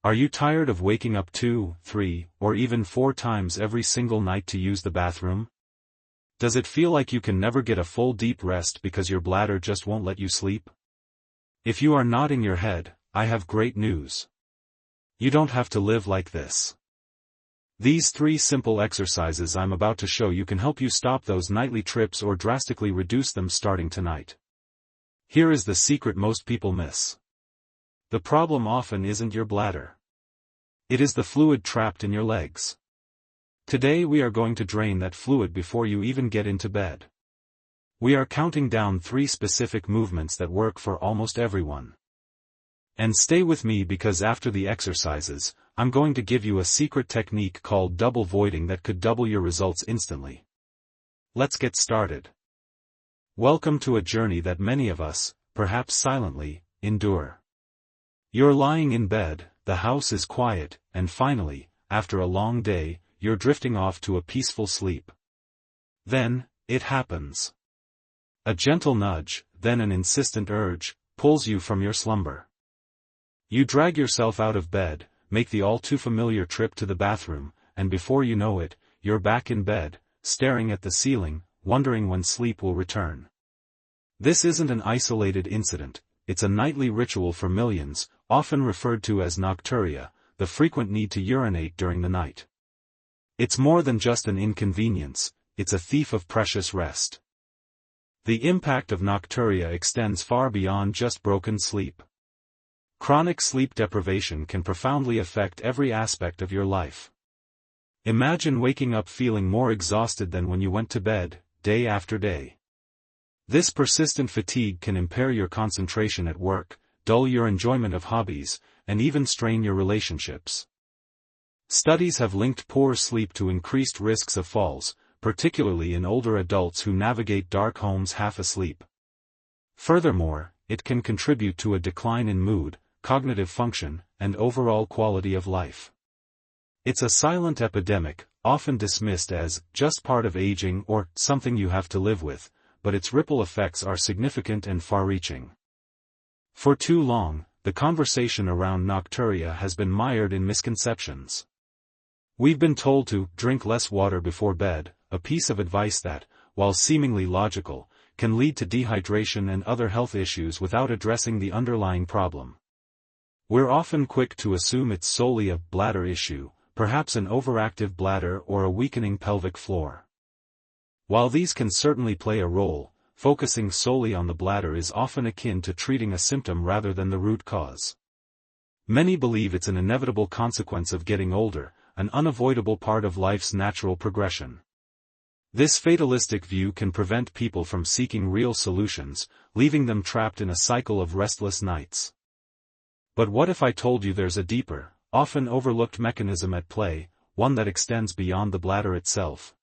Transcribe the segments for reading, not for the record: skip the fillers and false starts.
Are you tired of waking up 2, 3, or even 4 times every single night to use the bathroom? Does it feel like you can never get a full deep rest because your bladder just won't let you sleep? If you are nodding your head, I have great news. You don't have to live like this. These 3 simple exercises I'm about to show you can help you stop those nightly trips or drastically reduce them starting tonight. Here is the secret most people miss. The problem often isn't your bladder. It is the fluid trapped in your legs. Today we are going to drain that fluid before you even get into bed. We are counting down 3 specific movements that work for almost everyone. And stay with me because after the exercises, I'm going to give you a secret technique called double voiding that could double your results instantly. Let's get started. Welcome to a journey that many of us, perhaps silently, endure. You're lying in bed, the house is quiet, and finally, after a long day, you're drifting off to a peaceful sleep. Then, it happens. A gentle nudge, then an insistent urge, pulls you from your slumber. You drag yourself out of bed, make the all-too-familiar trip to the bathroom, and before you know it, you're back in bed, staring at the ceiling, wondering when sleep will return. This isn't an isolated incident, it's a nightly ritual for millions, often referred to as Nocturia, the frequent need to urinate during the night. It's more than just an inconvenience, it's a thief of precious rest. The impact of Nocturia extends far beyond just broken sleep. Chronic sleep deprivation can profoundly affect every aspect of your life. Imagine waking up feeling more exhausted than when you went to bed, day after day. This persistent fatigue can impair your concentration at work, dull your enjoyment of hobbies, and even strain your relationships. Studies have linked poor sleep to increased risks of falls, particularly in older adults who navigate dark homes half asleep. Furthermore, it can contribute to a decline in mood, cognitive function, and overall quality of life. It's a silent epidemic, often dismissed as just part of aging or something you have to live with, but its ripple effects are significant and far-reaching. For too long, the conversation around Nocturia has been mired in misconceptions. We've been told to drink less water before bed, a piece of advice that, while seemingly logical, can lead to dehydration and other health issues without addressing the underlying problem. We're often quick to assume it's solely a bladder issue, perhaps an overactive bladder or a weakening pelvic floor. While these can certainly play a role, focusing solely on the bladder is often akin to treating a symptom rather than the root cause. Many believe it's an inevitable consequence of getting older, an unavoidable part of life's natural progression. This fatalistic view can prevent people from seeking real solutions, leaving them trapped in a cycle of restless nights. But what if I told you there's a deeper, often overlooked mechanism at play, one that extends beyond the bladder itself?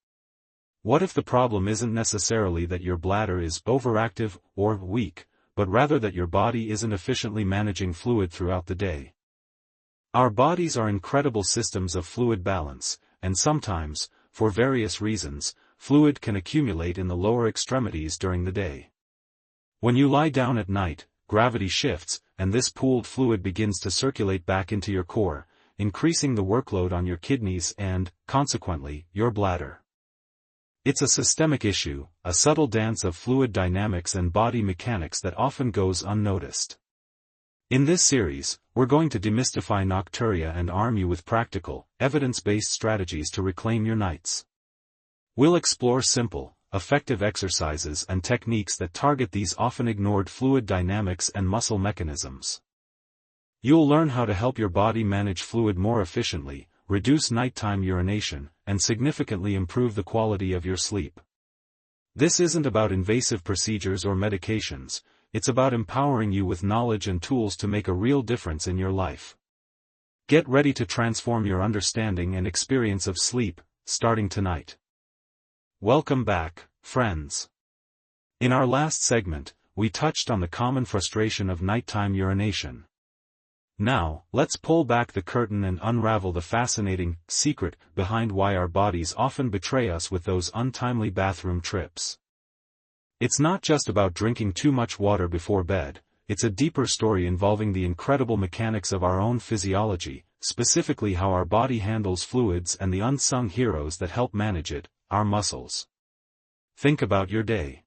What if the problem isn't necessarily that your bladder is overactive or weak, but rather that your body isn't efficiently managing fluid throughout the day? Our bodies are incredible systems of fluid balance, and sometimes, for various reasons, fluid can accumulate in the lower extremities during the day. When you lie down at night, gravity shifts, and this pooled fluid begins to circulate back into your core, increasing the workload on your kidneys and, consequently, your bladder. It's a systemic issue, a subtle dance of fluid dynamics and body mechanics that often goes unnoticed. In this series, we're going to demystify Nocturia and arm you with practical, evidence-based strategies to reclaim your nights. We'll explore simple, effective exercises and techniques that target these often ignored fluid dynamics and muscle mechanisms. You'll learn how to help your body manage fluid more efficiently, reduce nighttime urination, and significantly improve the quality of your sleep. This isn't about invasive procedures or medications, it's about empowering you with knowledge and tools to make a real difference in your life. Get ready to transform your understanding and experience of sleep, starting tonight. Welcome back, friends. In our last segment, we touched on the common frustration of nighttime urination. Now, let's pull back the curtain and unravel the fascinating secret behind why our bodies often betray us with those untimely bathroom trips. It's not just about drinking too much water before bed, it's a deeper story involving the incredible mechanics of our own physiology, specifically how our body handles fluids and the unsung heroes that help manage it, our muscles. Think about your day.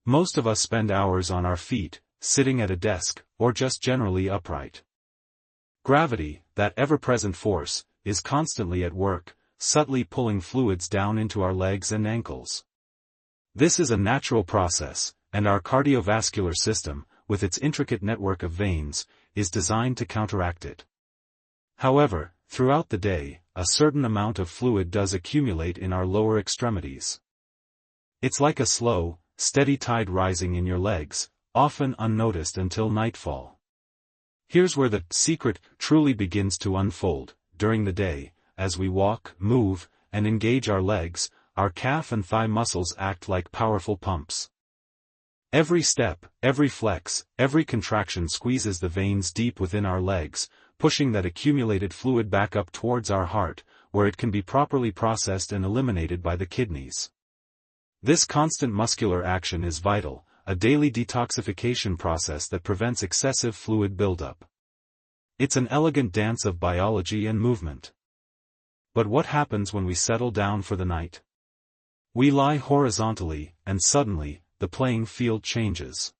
Most of us spend hours on our feet, sitting at a desk, or just generally upright. Gravity, that ever-present force, is constantly at work, subtly pulling fluids down into our legs and ankles. This is a natural process, and our cardiovascular system, with its intricate network of veins, is designed to counteract it. However, throughout the day, a certain amount of fluid does accumulate in our lower extremities. It's like a slow, steady tide rising in your legs, often unnoticed until nightfall. Here's where the secret truly begins to unfold. During the day, as we walk, move, and engage our legs, our calf and thigh muscles act like powerful pumps. Every step, every flex, every contraction squeezes the veins deep within our legs, pushing that accumulated fluid back up towards our heart, where it can be properly processed and eliminated by the kidneys. This constant muscular action is vital, a daily detoxification process that prevents excessive fluid buildup. It's an elegant dance of biology and movement. But what happens when we settle down for the night? We lie horizontally, and suddenly, the playing field changes.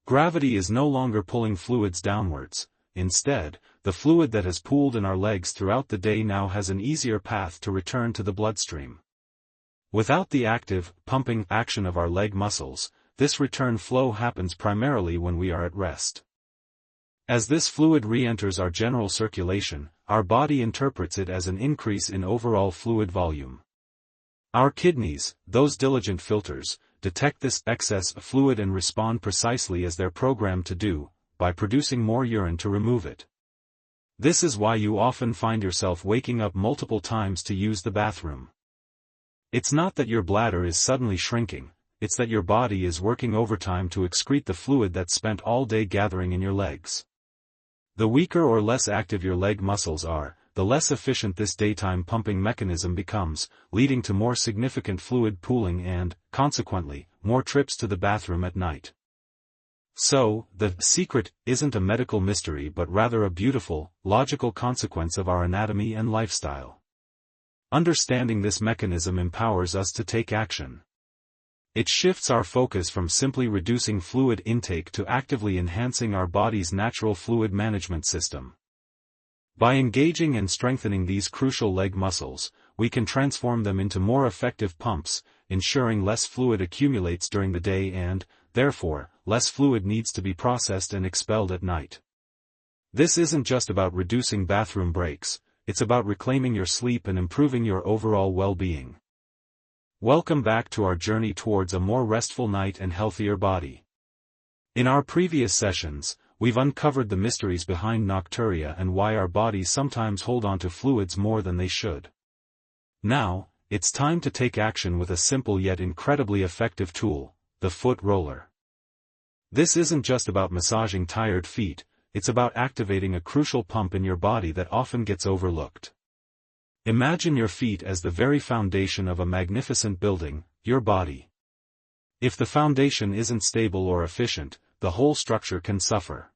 Gravity is no longer pulling fluids downwards. Instead, the fluid that has pooled in our legs throughout the day now has an easier path to return to the bloodstream. Without the active, pumping action of our leg muscles, this return flow happens primarily when we are at rest. As this fluid re-enters our general circulation, our body interprets it as an increase in overall fluid volume. Our kidneys, those diligent filters, detect this excess fluid and respond precisely as they're programmed to do, by producing more urine to remove it. This is why you often find yourself waking up multiple times to use the bathroom. It's not that your bladder is suddenly shrinking, it's that your body is working overtime to excrete the fluid that's spent all day gathering in your legs. The weaker or less active your leg muscles are, the less efficient this daytime pumping mechanism becomes, leading to more significant fluid pooling and, consequently, more trips to the bathroom at night. So, the secret isn't a medical mystery but rather a beautiful, logical consequence of our anatomy and lifestyle. Understanding this mechanism empowers us to take action. It shifts our focus from simply reducing fluid intake to actively enhancing our body's natural fluid management system. By engaging and strengthening these crucial leg muscles, we can transform them into more effective pumps, ensuring less fluid accumulates during the day and, therefore, less fluid needs to be processed and expelled at night. This isn't just about reducing bathroom breaks, it's about reclaiming your sleep and improving your overall well-being. Welcome back to our journey towards a more restful night and healthier body. In our previous sessions, we've uncovered the mysteries behind nocturia and why our bodies sometimes hold on to fluids more than they should. Now, it's time to take action with a simple yet incredibly effective tool, the foot roller. This isn't just about massaging tired feet, it's about activating a crucial pump in your body that often gets overlooked. Imagine your feet as the very foundation of a magnificent building, your body. If the foundation isn't stable or efficient, the whole structure can suffer.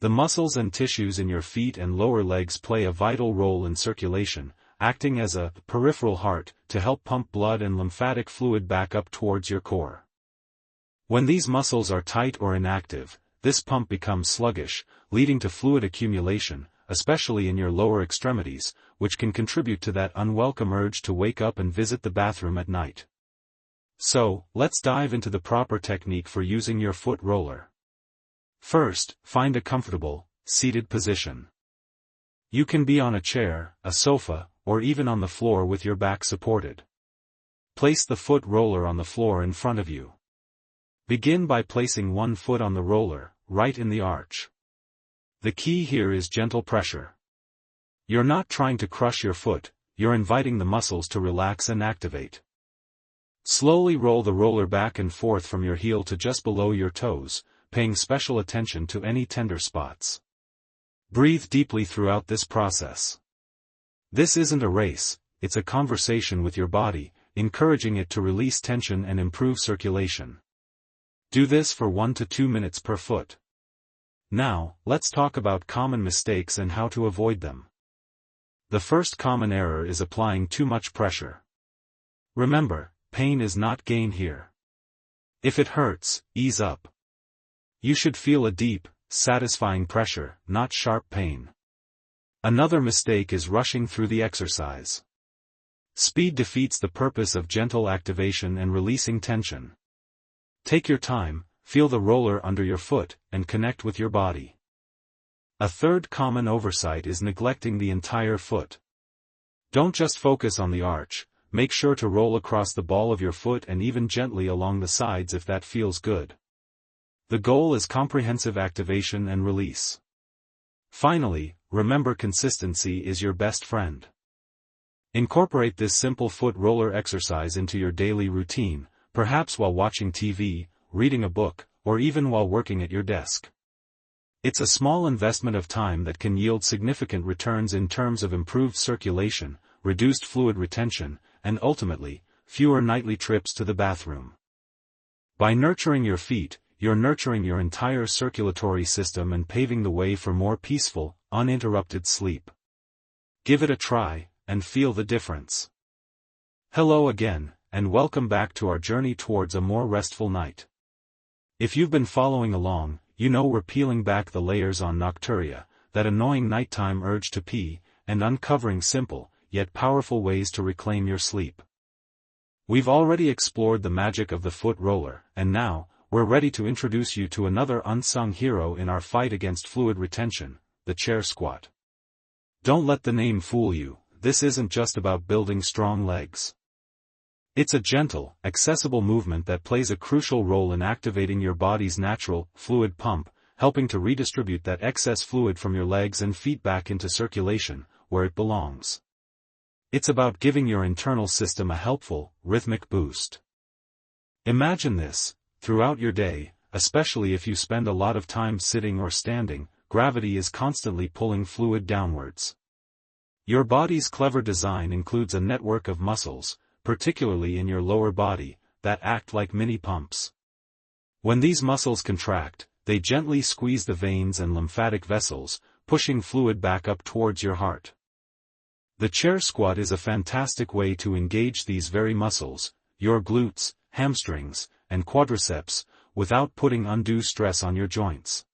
The muscles and tissues in your feet and lower legs play a vital role in circulation, acting as a peripheral heart to help pump blood and lymphatic fluid back up towards your core. When these muscles are tight or inactive, this pump becomes sluggish, leading to fluid accumulation, especially in your lower extremities, which can contribute to that unwelcome urge to wake up and visit the bathroom at night. So, let's dive into the proper technique for using your foot roller. First, find a comfortable, seated position. You can be on a chair, a sofa, or even on the floor with your back supported. Place the foot roller on the floor in front of you. Begin by placing one foot on the roller, right in the arch. The key here is gentle pressure. You're not trying to crush your foot, you're inviting the muscles to relax and activate. Slowly roll the roller back and forth from your heel to just below your toes, paying special attention to any tender spots. Breathe deeply throughout this process. This isn't a race, it's a conversation with your body, encouraging it to release tension and improve circulation. Do this for 1 to 2 minutes per foot. Now, let's talk about common mistakes and how to avoid them. The first common error is applying too much pressure. Remember, pain is not gain here. If it hurts, ease up. You should feel a deep, satisfying pressure, not sharp pain. Another mistake is rushing through the exercise. Speed defeats the purpose of gentle activation and releasing tension. Take your time, feel the roller under your foot, and connect with your body. A third common oversight is neglecting the entire foot. Don't just focus on the arch, make sure to roll across the ball of your foot and even gently along the sides if that feels good. The goal is comprehensive activation and release. Finally, remember consistency is your best friend. Incorporate this simple foot roller exercise into your daily routine, perhaps while watching TV, reading a book, or even while working at your desk. It's a small investment of time that can yield significant returns in terms of improved circulation, reduced fluid retention, and ultimately, fewer nightly trips to the bathroom. By nurturing your feet, you're nurturing your entire circulatory system and paving the way for more peaceful, uninterrupted sleep. Give it a try, and feel the difference. Hello again, and welcome back to our journey towards a more restful night. If you've been following along, you know we're peeling back the layers on Nocturia, that annoying nighttime urge to pee, and uncovering simple, yet powerful ways to reclaim your sleep. We've already explored the magic of the foot roller, and now, we're ready to introduce you to another unsung hero in our fight against fluid retention, the chair squat. Don't let the name fool you, this isn't just about building strong legs. It's a gentle, accessible movement that plays a crucial role in activating your body's natural, fluid pump, helping to redistribute that excess fluid from your legs and feet back into circulation, where it belongs. It's about giving your internal system a helpful, rhythmic boost. Imagine this, throughout your day, especially if you spend a lot of time sitting or standing, gravity is constantly pulling fluid downwards. Your body's clever design includes a network of muscles, particularly in your lower body, that act like mini pumps. When these muscles contract, they gently squeeze the veins and lymphatic vessels, pushing fluid back up towards your heart. The chair squat is a fantastic way to engage these very muscles, your glutes, hamstrings, and quadriceps, without putting undue stress on your joints.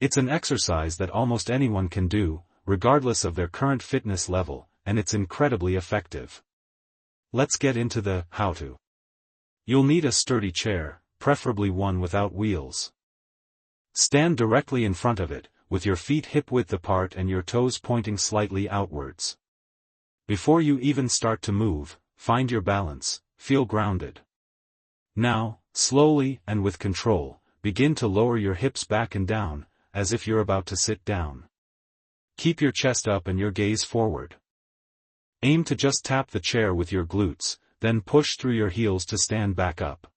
It's an exercise that almost anyone can do, regardless of their current fitness level, and it's incredibly effective. Let's get into the how-to. You'll need a sturdy chair, preferably one without wheels. Stand directly in front of it, with your feet hip-width apart and your toes pointing slightly outwards. Before you even start to move, find your balance, feel grounded. Now, slowly and with control, begin to lower your hips back and down, as if you're about to sit down. Keep your chest up and your gaze forward. Aim to just tap the chair with your glutes, then push through your heels to stand back up.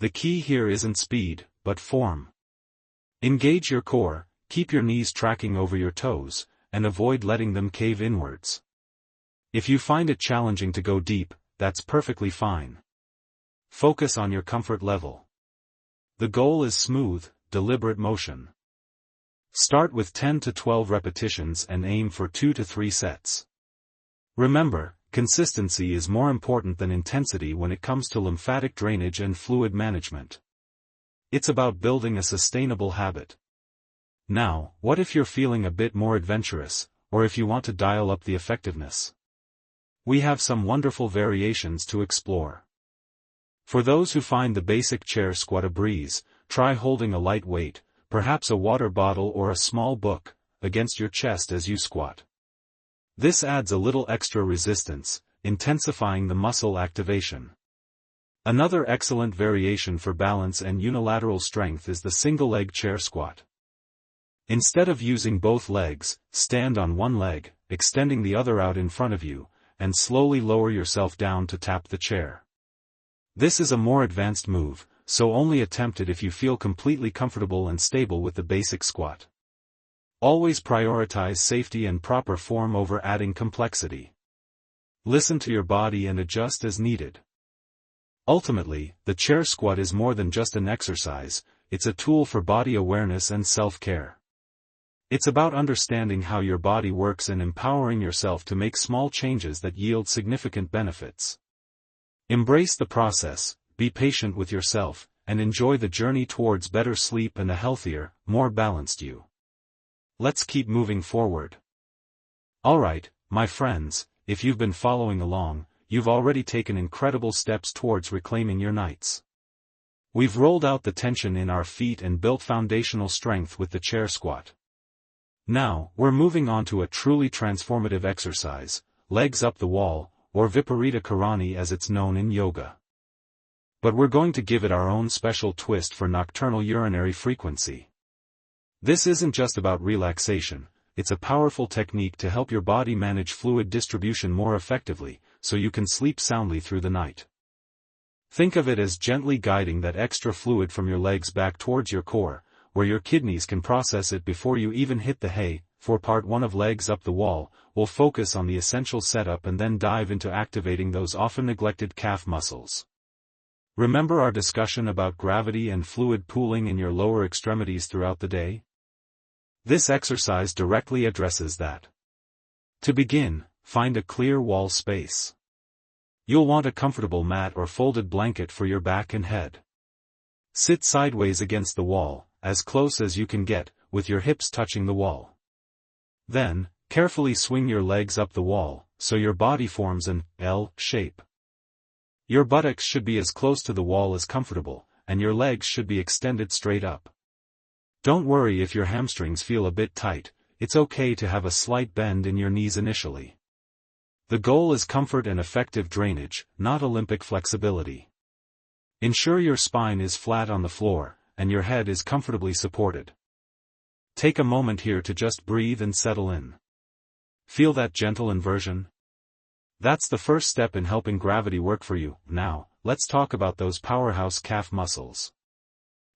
The key here isn't speed, but form. Engage your core, keep your knees tracking over your toes, and avoid letting them cave inwards. If you find it challenging to go deep, that's perfectly fine. Focus on your comfort level. The goal is smooth, deliberate motion. Start with 10 to 12 repetitions and aim for 2 to 3 sets. Remember, consistency is more important than intensity when it comes to lymphatic drainage and fluid management. It's about building a sustainable habit. Now, what if you're feeling a bit more adventurous, or if you want to dial up the effectiveness? We have some wonderful variations to explore. For those who find the basic chair squat a breeze, try holding a light weight, perhaps a water bottle or a small book, against your chest as you squat. This adds a little extra resistance, intensifying the muscle activation. Another excellent variation for balance and unilateral strength is the single-leg chair squat. Instead of using both legs, stand on one leg, extending the other out in front of you, and slowly lower yourself down to tap the chair. This is a more advanced move, so only attempt it if you feel completely comfortable and stable with the basic squat. Always prioritize safety and proper form over adding complexity. Listen to your body and adjust as needed. Ultimately, the chair squat is more than just an exercise, it's a tool for body awareness and self-care. It's about understanding how your body works and empowering yourself to make small changes that yield significant benefits. Embrace the process, be patient with yourself, and enjoy the journey towards better sleep and a healthier, more balanced you. Let's keep moving forward. Alright, my friends, if you've been following along, you've already taken incredible steps towards reclaiming your nights. We've rolled out the tension in our feet and built foundational strength with the chair squat. Now, we're moving on to a truly transformative exercise, legs up the wall, or Viparita Karani as it's known in yoga. But we're going to give it our own special twist for nocturnal urinary frequency. This isn't just about relaxation, it's a powerful technique to help your body manage fluid distribution more effectively, so you can sleep soundly through the night. Think of it as gently guiding that extra fluid from your legs back towards your core, where your kidneys can process it before you even hit the hay. For part 1 of Legs Up the Wall, we'll focus on the essential setup and then dive into activating those often neglected calf muscles. Remember our discussion about gravity and fluid pooling in your lower extremities throughout the day? This exercise directly addresses that. To begin, find a clear wall space. You'll want a comfortable mat or folded blanket for your back and head. Sit sideways against the wall, as close as you can get, with your hips touching the wall. Then, carefully swing your legs up the wall, so your body forms an L shape. Your buttocks should be as close to the wall as comfortable, and your legs should be extended straight up. Don't worry if your hamstrings feel a bit tight, it's okay to have a slight bend in your knees initially. The goal is comfort and effective drainage, not Olympic flexibility. Ensure your spine is flat on the floor, and your head is comfortably supported. Take a moment here to just breathe and settle in. Feel that gentle inversion? That's the first step in helping gravity work for you. Now, let's talk about those powerhouse calf muscles.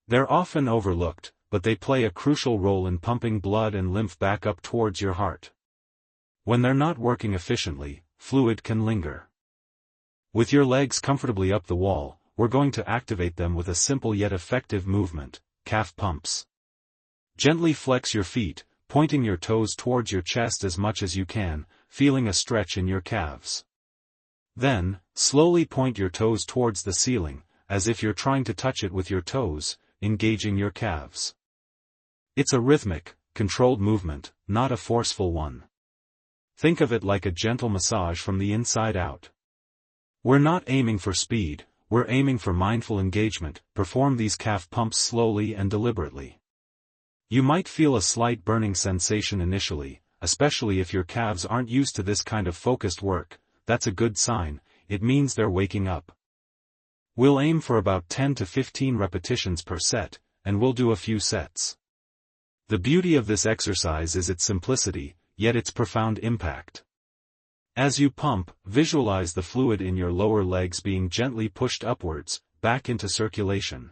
They're often overlooked, but they play a crucial role in pumping blood and lymph back up towards your heart. When they're not working efficiently, fluid can linger. With your legs comfortably up the wall, we're going to activate them with a simple yet effective movement, calf pumps. Gently flex your feet, pointing your toes towards your chest as much as you can, feeling a stretch in your calves. Then, slowly point your toes towards the ceiling, as if you're trying to touch it with your toes, engaging your calves. It's a rhythmic, controlled movement, not a forceful one. Think of it like a gentle massage from the inside out. We're not aiming for speed, we're aiming for mindful engagement. Perform these calf pumps slowly and deliberately. You might feel a slight burning sensation initially, especially if your calves aren't used to this kind of focused work. That's a good sign, it means they're waking up. We'll aim for about 10 to 15 repetitions per set, and we'll do a few sets. The beauty of this exercise is its simplicity, yet its profound impact. As you pump, visualize the fluid in your lower legs being gently pushed upwards, back into circulation.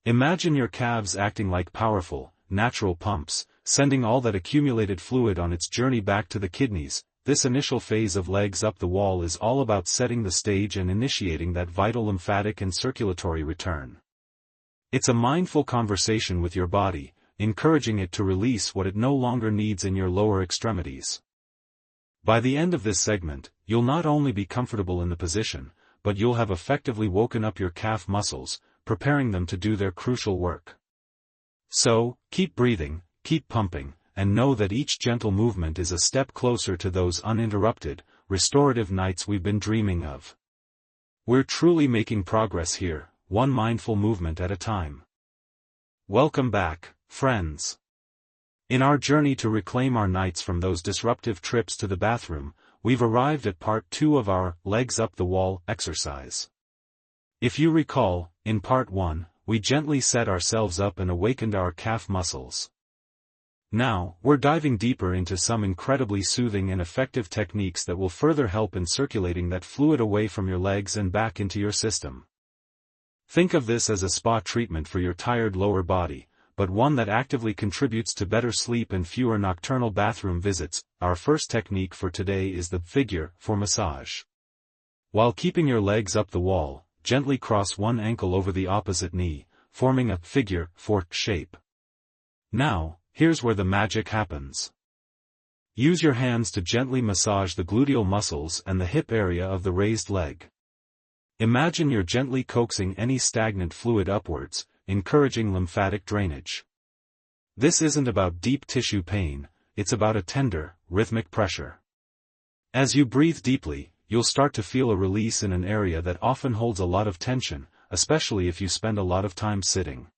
Imagine your calves acting like powerful, natural pumps, sending all that accumulated fluid on its journey back to the kidneys. This initial phase of Legs Up the Wall is all about setting the stage and initiating that vital lymphatic and circulatory return. It's a mindful conversation with your body, encouraging it to release what it no longer needs in your lower extremities. By the end of this segment, you'll not only be comfortable in the position, but you'll have effectively woken up your calf muscles, preparing them to do their crucial work. So, keep breathing, keep pumping, and know that each gentle movement is a step closer to those uninterrupted, restorative nights we've been dreaming of. We're truly making progress here, one mindful movement at a time. Welcome back, friends. In our journey to reclaim our nights from those disruptive trips to the bathroom, we've arrived at part 2 of our Legs Up the Wall exercise. If you recall, in part 1, we gently set ourselves up and awakened our calf muscles. Now, we're diving deeper into some incredibly soothing and effective techniques that will further help in circulating that fluid away from your legs and back into your system. Think of this as a spa treatment for your tired lower body, but one that actively contributes to better sleep and fewer nocturnal bathroom visits. Our first technique for today is the figure 4 massage. While keeping your legs up the wall, gently cross one ankle over the opposite knee, forming a figure 4 shape. Now, here's where the magic happens. Use your hands to gently massage the gluteal muscles and the hip area of the raised leg. Imagine you're gently coaxing any stagnant fluid upwards, encouraging lymphatic drainage. This isn't about deep tissue pain, it's about a tender, rhythmic pressure. As you breathe deeply, you'll start to feel a release in an area that often holds a lot of tension, especially if you spend a lot of time sitting.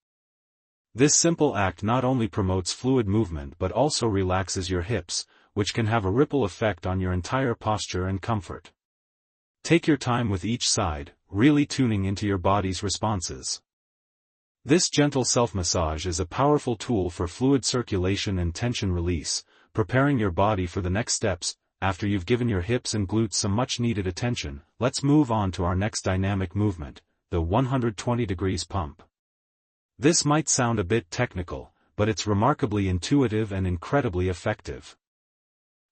This simple act not only promotes fluid movement but also relaxes your hips, which can have a ripple effect on your entire posture and comfort. Take your time with each side, really tuning into your body's responses. This gentle self-massage is a powerful tool for fluid circulation and tension release, preparing your body for the next steps. After you've given your hips and glutes some much-needed attention, let's move on to our next dynamic movement, the 120 degrees pump. This might sound a bit technical, but it's remarkably intuitive and incredibly effective.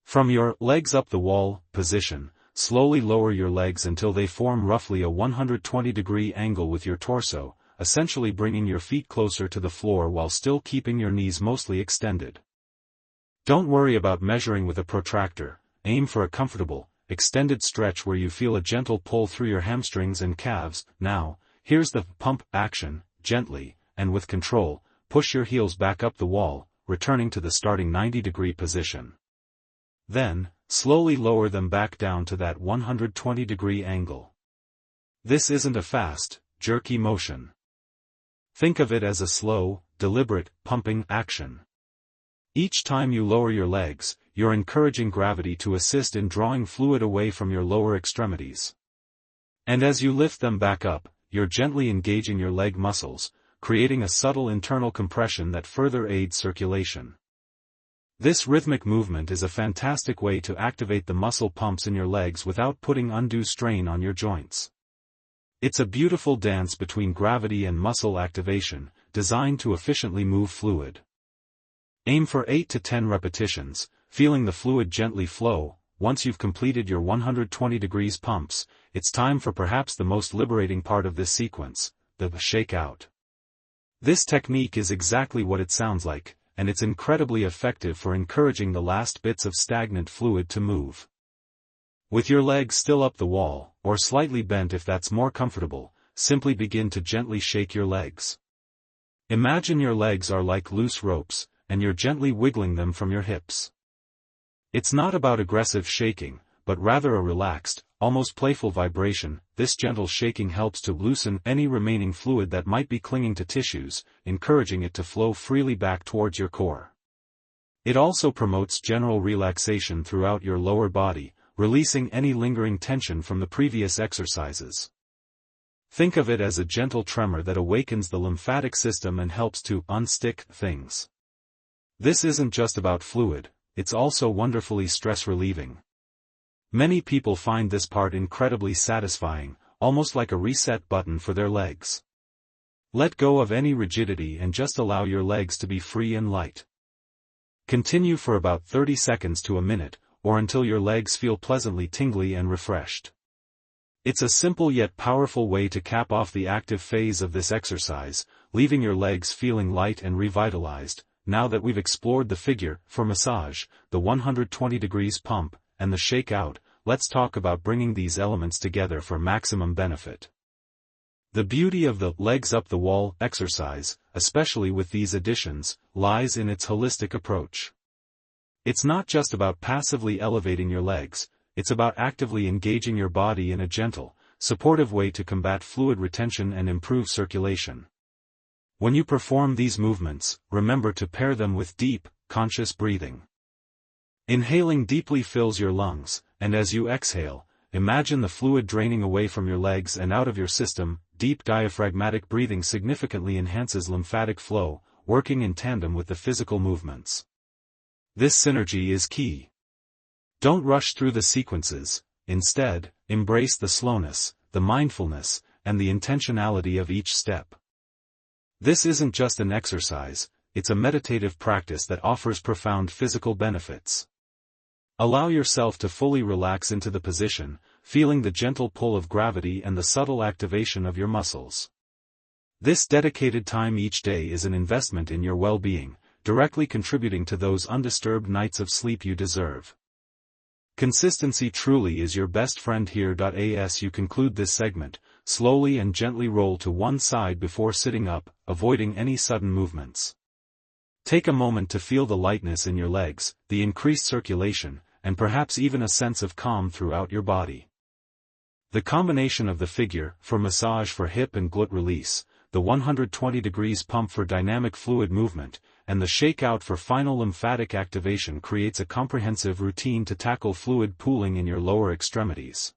From your legs up the wall position, slowly lower your legs until they form roughly a 120-degree angle with your torso, essentially bringing your feet closer to the floor while still keeping your knees mostly extended. Don't worry about measuring with a protractor, aim for a comfortable, extended stretch where you feel a gentle pull through your hamstrings and calves. Now, here's the pump action. Gently, and with control, push your heels back up the wall, returning to the starting 90-degree position. Then, slowly lower them back down to that 120-degree angle. This isn't a fast, jerky motion. Think of it as a slow, deliberate, pumping action. Each time you lower your legs, you're encouraging gravity to assist in drawing fluid away from your lower extremities. And as you lift them back up, you're gently engaging your leg muscles, creating a subtle internal compression that further aids circulation. This rhythmic movement is a fantastic way to activate the muscle pumps in your legs without putting undue strain on your joints. It's a beautiful dance between gravity and muscle activation, designed to efficiently move fluid. Aim for 8 to 10 repetitions, feeling the fluid gently flow. Once you've completed your 120 degrees pumps, it's time for perhaps the most liberating part of this sequence, the shakeout. This technique is exactly what it sounds like, and it's incredibly effective for encouraging the last bits of stagnant fluid to move. With your legs still up the wall, or slightly bent if that's more comfortable, simply begin to gently shake your legs. Imagine your legs are like loose ropes, and you're gently wiggling them from your hips. It's not about aggressive shaking, but rather a relaxed, almost playful vibration. This gentle shaking helps to loosen any remaining fluid that might be clinging to tissues, encouraging it to flow freely back towards your core. It also promotes general relaxation throughout your lower body, releasing any lingering tension from the previous exercises. Think of it as a gentle tremor that awakens the lymphatic system and helps to unstick things. This isn't just about fluid, it's also wonderfully stress-relieving. Many people find this part incredibly satisfying, almost like a reset button for their legs. Let go of any rigidity and just allow your legs to be free and light. Continue for about 30 seconds to a minute, or until your legs feel pleasantly tingly and refreshed. It's a simple yet powerful way to cap off the active phase of this exercise, leaving your legs feeling light and revitalized. Now that we've explored the figure 4 massage, the 120 degrees pump, and the shakeout, let's talk about bringing these elements together for maximum benefit. The beauty of the legs up the wall exercise, especially with these additions, lies in its holistic approach. It's not just about passively elevating your legs, it's about actively engaging your body in a gentle, supportive way to combat fluid retention and improve circulation. When you perform these movements, remember to pair them with deep, conscious breathing. Inhaling deeply fills your lungs, and as you exhale, imagine the fluid draining away from your legs and out of your system. Deep diaphragmatic breathing significantly enhances lymphatic flow, working in tandem with the physical movements. This synergy is key. Don't rush through the sequences, instead, embrace the slowness, the mindfulness, and the intentionality of each step. This isn't just an exercise, it's a meditative practice that offers profound physical benefits. Allow yourself to fully relax into the position, feeling the gentle pull of gravity and the subtle activation of your muscles. This dedicated time each day is an investment in your well-being, directly contributing to those undisturbed nights of sleep you deserve. Consistency truly is your best friend here. As you conclude this segment, slowly and gently roll to one side before sitting up, avoiding any sudden movements. Take a moment to feel the lightness in your legs, the increased circulation, and perhaps even a sense of calm throughout your body. The combination of the figure, for massage for hip and glute release, the 120 degrees pump for dynamic fluid movement, and the shakeout for final lymphatic activation creates a comprehensive routine to tackle fluid pooling in your lower extremities.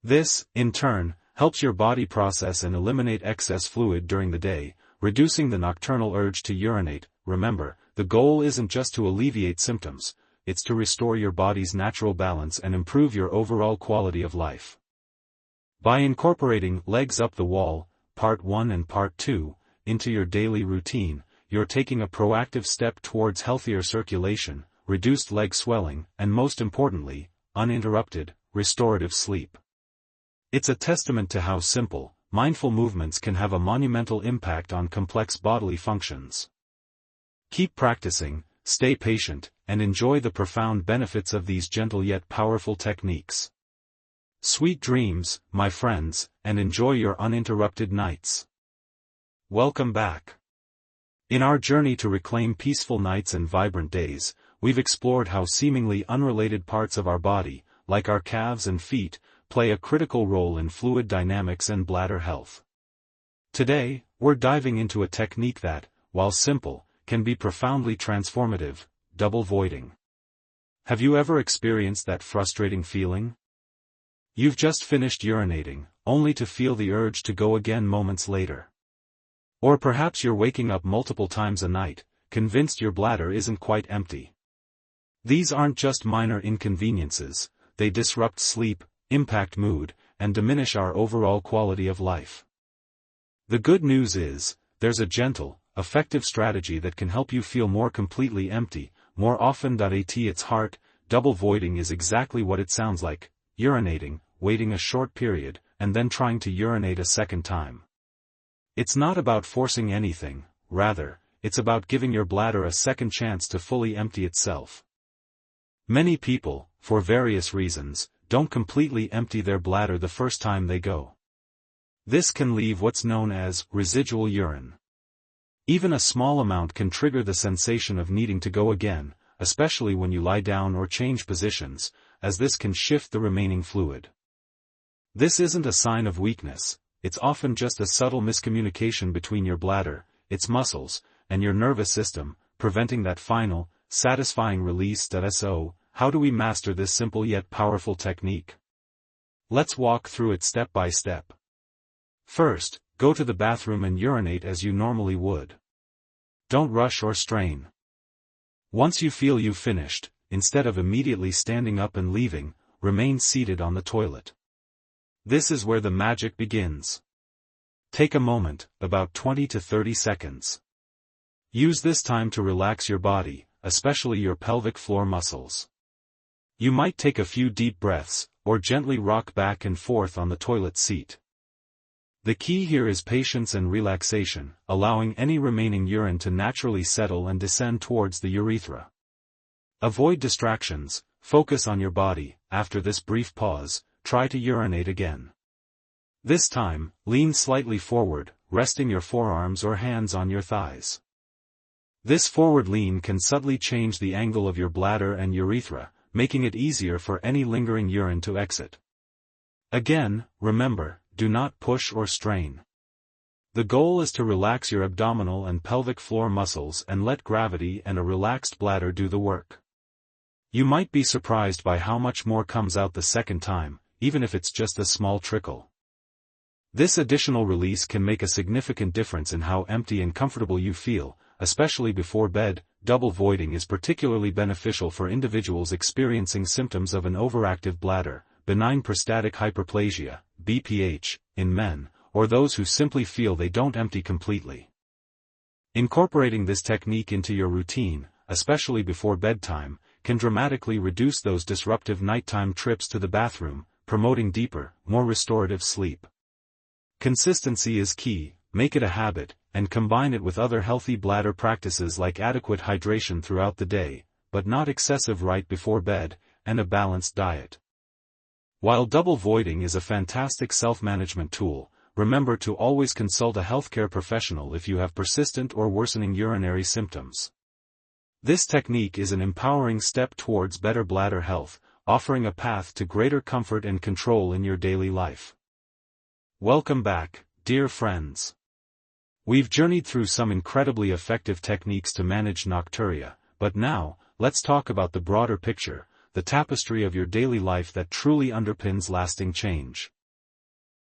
This, in turn, helps your body process and eliminate excess fluid during the day, reducing the nocturnal urge to urinate. Remember, the goal isn't just to alleviate symptoms, it's to restore your body's natural balance and improve your overall quality of life. By incorporating Legs Up the Wall, Part 1 and Part 2, into your daily routine, you're taking a proactive step towards healthier circulation, reduced leg swelling, and most importantly, uninterrupted, restorative sleep. It's a testament to how simple, mindful movements can have a monumental impact on complex bodily functions. Keep practicing, stay patient, and enjoy the profound benefits of these gentle yet powerful techniques. Sweet dreams, my friends, and enjoy your uninterrupted nights. Welcome back. In our journey to reclaim peaceful nights and vibrant days, we've explored how seemingly unrelated parts of our body, like our calves and feet, play a critical role in fluid dynamics and bladder health. Today, we're diving into a technique that, while simple, can be profoundly transformative: double voiding. Have you ever experienced that frustrating feeling? You've just finished urinating, only to feel the urge to go again moments later. Or perhaps you're waking up multiple times a night, convinced your bladder isn't quite empty. These aren't just minor inconveniences, they disrupt sleep, impact mood, and diminish our overall quality of life. The good news is, there's a gentle, effective strategy that can help you feel more completely empty, more often. At its heart, double voiding is exactly what it sounds like: urinating, waiting a short period, and then trying to urinate a second time. It's not about forcing anything, rather, it's about giving your bladder a second chance to fully empty itself. Many people, for various reasons, don't completely empty their bladder the first time they go. This can leave what's known as residual urine. Even a small amount can trigger the sensation of needing to go again, especially when you lie down or change positions, as this can shift the remaining fluid. This isn't a sign of weakness, it's often just a subtle miscommunication between your bladder, its muscles, and your nervous system, preventing that final, satisfying release. So, how do we master this simple yet powerful technique? Let's walk through it step by step. First, go to the bathroom and urinate as you normally would. Don't rush or strain. Once you feel you've finished, instead of immediately standing up and leaving, remain seated on the toilet. This is where the magic begins. Take a moment, about 20 to 30 seconds. Use this time to relax your body, especially your pelvic floor muscles. You might take a few deep breaths, or gently rock back and forth on the toilet seat. The key here is patience and relaxation, allowing any remaining urine to naturally settle and descend towards the urethra. Avoid distractions, focus on your body. After this brief pause, try to urinate again. This time, lean slightly forward, resting your forearms or hands on your thighs. This forward lean can subtly change the angle of your bladder and urethra, making it easier for any lingering urine to exit. Again, remember, do not push or strain. The goal is to relax your abdominal and pelvic floor muscles and let gravity and a relaxed bladder do the work. You might be surprised by how much more comes out the second time, even if it's just a small trickle. This additional release can make a significant difference in how empty and comfortable you feel, especially before bed. Double voiding is particularly beneficial for individuals experiencing symptoms of an overactive bladder, benign prostatic hyperplasia, BPH, in men, or those who simply feel they don't empty completely. Incorporating this technique into your routine, especially before bedtime, can dramatically reduce those disruptive nighttime trips to the bathroom, promoting deeper, more restorative sleep. Consistency is key. make it a habit, and combine it with other healthy bladder practices like adequate hydration throughout the day, but not excessive right before bed, and a balanced diet. While double voiding is a fantastic self-management tool, remember to always consult a healthcare professional if you have persistent or worsening urinary symptoms. This technique is an empowering step towards better bladder health, offering a path to greater comfort and control in your daily life. Welcome back, dear friends. We've journeyed through some incredibly effective techniques to manage nocturia, but now, let's talk about the broader picture, the tapestry of your daily life that truly underpins lasting change.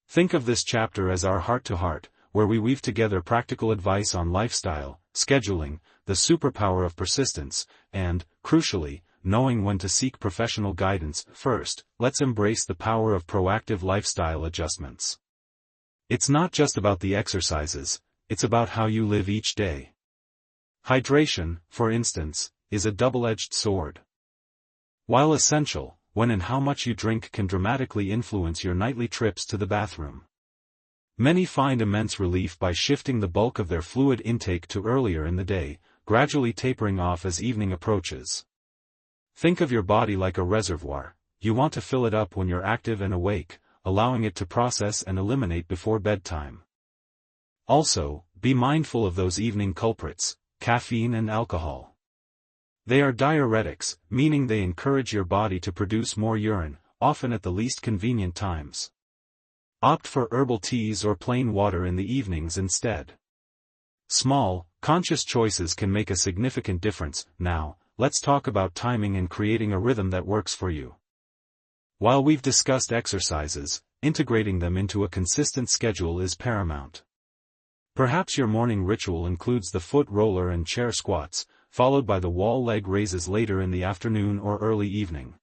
Think of this chapter as our heart-to-heart, where we weave together practical advice on lifestyle, scheduling, the superpower of persistence, and, crucially, knowing when to seek professional guidance. First, let's embrace the power of proactive lifestyle adjustments. It's not just about the exercises, it's about how you live each day. Hydration, for instance, is a double-edged sword. While essential, when and how much you drink can dramatically influence your nightly trips to the bathroom. Many find immense relief by shifting the bulk of their fluid intake to earlier in the day, gradually tapering off as evening approaches. Think of your body like a reservoir. You want to fill it up when you're active and awake, allowing it to process and eliminate before bedtime. Also, be mindful of those evening culprits, caffeine and alcohol. They are diuretics, meaning they encourage your body to produce more urine, often at the least convenient times. Opt for herbal teas or plain water in the evenings instead. Small, conscious choices can make a significant difference. Now, let's talk about timing and creating a rhythm that works for you. While we've discussed exercises, integrating them into a consistent schedule is paramount. Perhaps your morning ritual includes the foot roller and chair squats, followed by the wall leg raises later in the afternoon or early evening.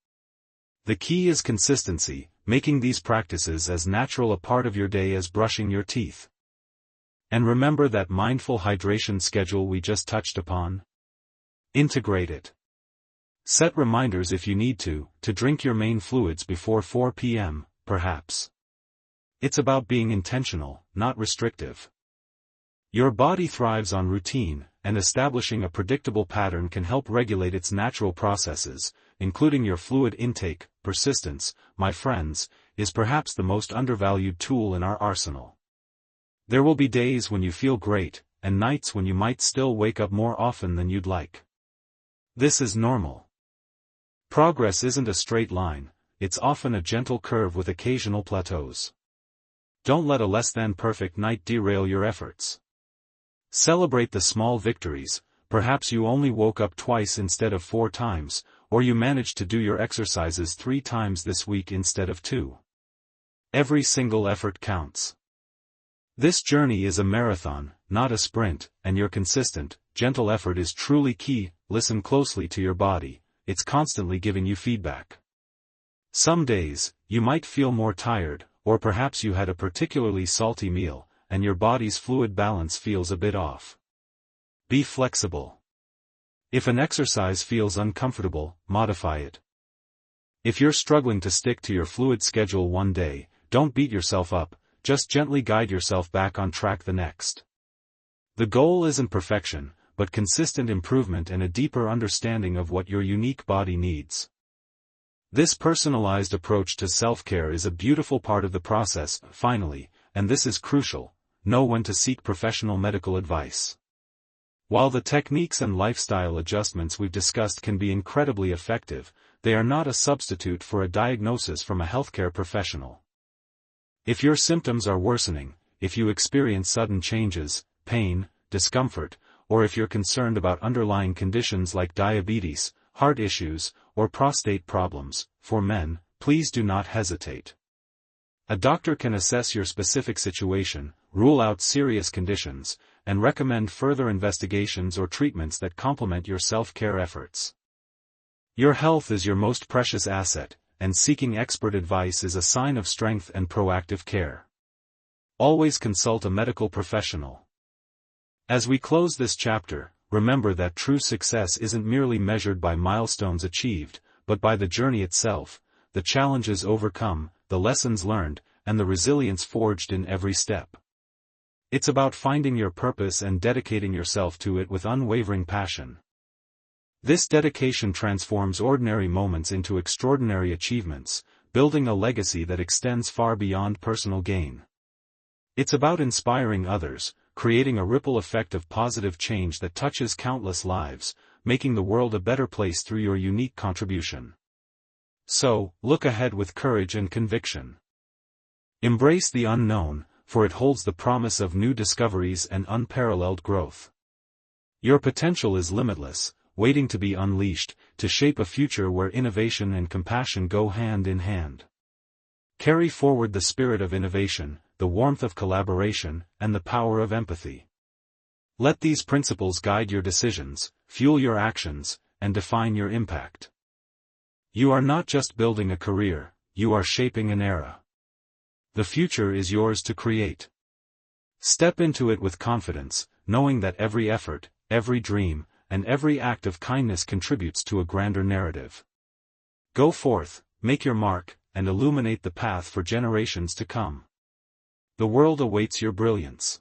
The key is consistency, making these practices as natural a part of your day as brushing your teeth. And remember that mindful hydration schedule we just touched upon? Integrate it. Set reminders if you need to drink your main fluids before 4 p.m., perhaps. It's about being intentional, not restrictive. Your body thrives on routine, and establishing a predictable pattern can help regulate its natural processes, including your fluid intake. Persistence, my friends, is perhaps the most undervalued tool in our arsenal. There will be days when you feel great, and nights when you might still wake up more often than you'd like. This is normal. Progress isn't a straight line, it's often a gentle curve with occasional plateaus. Don't let a less-than-perfect night derail your efforts. Celebrate the small victories. Perhaps you only woke up twice instead of 4 times, or you managed to do your exercises 3 times this week instead of 2. Every single effort counts. This journey is a marathon, not a sprint, and your consistent, gentle effort is truly key. Listen closely to your body, it's constantly giving you feedback. Some days, you might feel more tired, or perhaps you had a particularly salty meal, and your body's fluid balance feels a bit off. Be flexible. If an exercise feels uncomfortable, modify it. If you're struggling to stick to your fluid schedule one day, don't beat yourself up, just gently guide yourself back on track the next. The goal isn't perfection, but consistent improvement and a deeper understanding of what your unique body needs. This personalized approach to self-care is a beautiful part of the process. Finally, and this is crucial, know when to seek professional medical advice. While the techniques and lifestyle adjustments we've discussed can be incredibly effective, they are not a substitute for a diagnosis from a healthcare professional. If your symptoms are worsening, if you experience sudden changes, pain, discomfort, or if you're concerned about underlying conditions like diabetes, heart issues, or prostate problems, for men, please do not hesitate. A doctor can assess your specific situation, rule out serious conditions, and recommend further investigations or treatments that complement your self-care efforts. Your health is your most precious asset, and seeking expert advice is a sign of strength and proactive care. Always consult a medical professional. As we close this chapter, remember that true success isn't merely measured by milestones achieved, but by the journey itself, the challenges overcome, the lessons learned, and the resilience forged in every step. It's about finding your purpose and dedicating yourself to it with unwavering passion. This dedication transforms ordinary moments into extraordinary achievements, building a legacy that extends far beyond personal gain. It's about inspiring others, creating a ripple effect of positive change that touches countless lives, making the world a better place through your unique contribution. So, look ahead with courage and conviction. Embrace the unknown, for it holds the promise of new discoveries and unparalleled growth. Your potential is limitless, waiting to be unleashed, to shape a future where innovation and compassion go hand in hand. Carry forward the spirit of innovation, the warmth of collaboration, and the power of empathy. Let these principles guide your decisions, fuel your actions, and define your impact. You are not just building a career, you are shaping an era. The future is yours to create. Step into it with confidence, knowing that every effort, every dream, and every act of kindness contributes to a grander narrative. Go forth, make your mark, and illuminate the path for generations to come. The world awaits your brilliance.